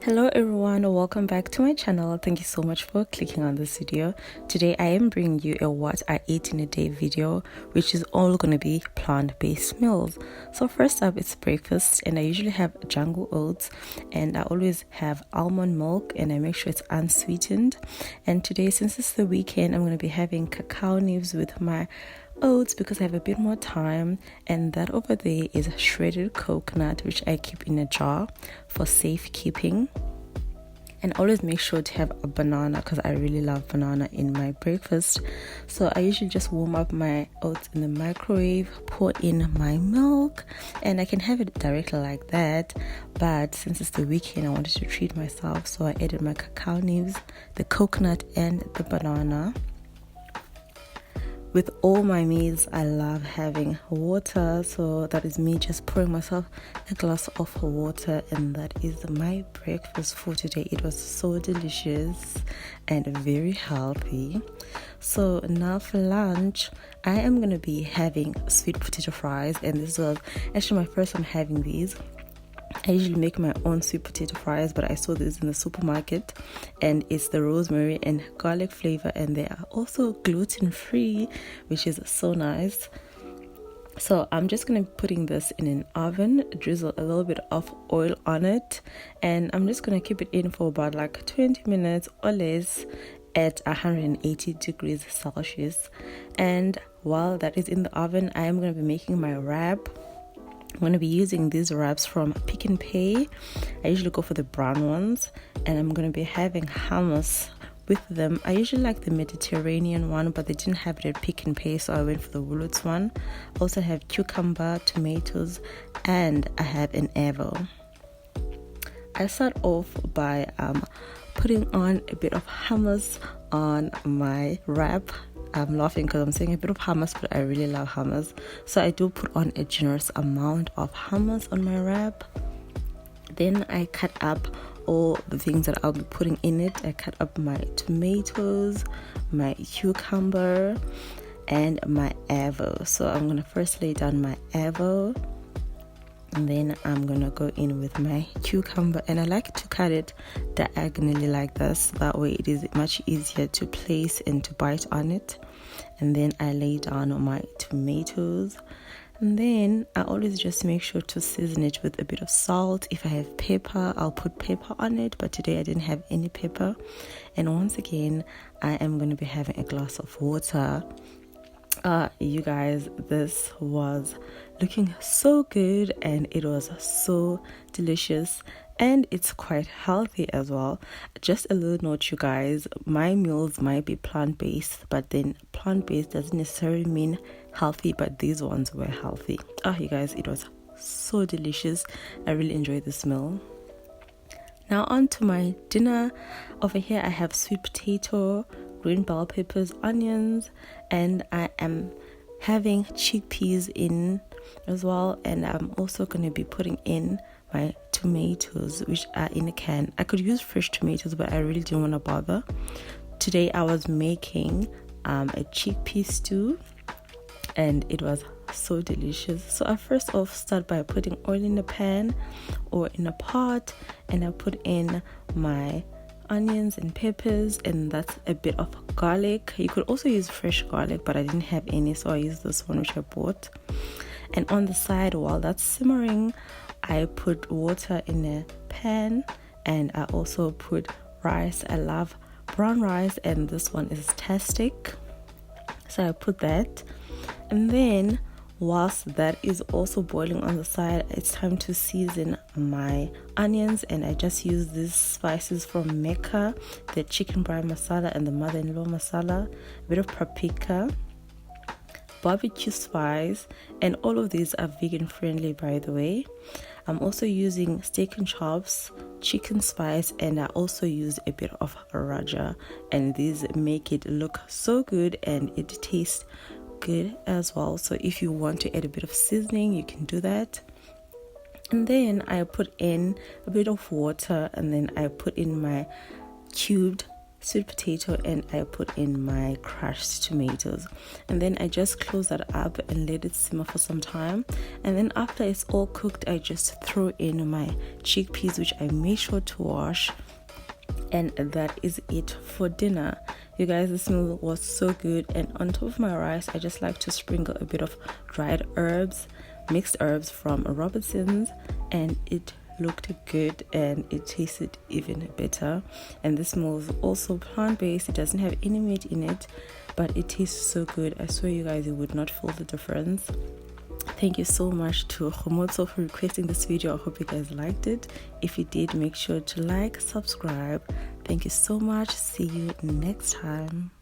Hello everyone, welcome back to my channel. Thank you so much for clicking on this video. Today I am bringing you a what I ate in a day video, which is all going to be plant-based meals. So first up, it's breakfast, and I usually have jungle oats, and I always have almond milk, and I make sure it's unsweetened. And today, since it's the weekend, I'm going to be having cacao nibs with my oats because I have a bit more time. And that over there is shredded coconut, which I keep in a jar for safekeeping. And always make sure to have a banana because I really love banana in my breakfast. So I usually just warm up my oats in the microwave, pour in my milk, and I can have it directly like that. But since it's the weekend, I wanted to treat myself, so I added my cacao nibs, the coconut, and the banana. With all my meals, I love having water, so that is me just pouring myself a glass of water, and that is my breakfast for today. It was so delicious and very healthy. So now for lunch, I am going to be having sweet potato fries, and this was actually my first time having these. I usually make my own sweet potato fries, but I saw this in the supermarket, and it's the rosemary and garlic flavor, and they are also gluten-free, which is so nice. So I'm just going to be putting this in an oven, drizzle a little bit of oil on it, and I'm just going to keep it in for about like 20 minutes or less at 180 degrees Celsius. And while that is in the oven, I am going to be making my wrap. I'm going to be using these wraps from Pick n Pay. I usually go for the brown ones, and I'm going to be having hummus with them. I usually like the Mediterranean one, but they didn't have it at Pick n Pay, so I went for the Woolworths one. Also have cucumber, tomatoes, and I have an avo. I start off by putting on a bit of hummus on my wrap. I'm laughing because I'm saying a bit of hummus, but I really love hummus. So I do put on a generous amount of hummus on my wrap. Then I cut up all the things that I'll be putting in it. I cut up my tomatoes, my cucumber, and my avo. So I'm going to first lay down my avo, and then I'm gonna go in with my cucumber, and I like to cut it diagonally like this. That way it is much easier to place and to bite on it. And then I lay down my tomatoes, and then I always just make sure to season it with a bit of salt. If I have pepper, I'll put pepper on it, but today I didn't have any pepper. And once again, I am going to be having a glass of water. You guys, this was looking so good, and it was so delicious, and it's quite healthy as well. Just a little note, you guys, my meals might be plant-based, but then plant-based doesn't necessarily mean healthy, but these ones were healthy. You guys, it was so delicious. I really enjoyed this meal. Now on to my dinner. Over here I have sweet potato, green bell peppers, onions, and I am having chickpeas in as well. And I'm also going to be putting in my tomatoes, which are in a can. I could use fresh tomatoes, but I really didn't want to bother. Today I was making a chickpea stew, and it was so delicious. So I first off start by putting oil in the pan or in a pot, and I put in my onions and peppers, and that's a bit of garlic. You could also use fresh garlic, but I didn't have any, so I used this one which I bought. And on the side, while that's simmering, I put water in a pan, and I also put rice. I love brown rice, and this one is Tastic, so I put that. And then whilst that is also boiling on the side, it's time to season my onions, and I just use these spices from Mecca, the chicken brown masala and the mother-in-law masala, a bit of paprika, barbecue spice, and all of these are vegan friendly, by the way. I'm also using steak and chops, chicken spice, and I also use a bit of raja, and these make it look so good, and it tastes good as well. So if you want to add a bit of seasoning, you can do that. And then I put in a bit of water, and then I put in my cubed sweet potato, and I put in my crushed tomatoes, and then I just close that up and let it simmer for some time. And then after it's all cooked, I just throw in my chickpeas, which I make sure to wash, and that is it for dinner. You guys, this meal was so good. And on top of my rice, I just like to sprinkle a bit of dried herbs, mixed herbs from Robertson's, and it looked good and it tasted even better. And this meal is also plant-based. It doesn't have any meat in it, but it tastes so good. I swear you guys, you would not feel the difference. Thank you so much to Khomotso for requesting this video. I hope you guys liked it. If you did, make sure to like, subscribe. Thank you so much. See you next time.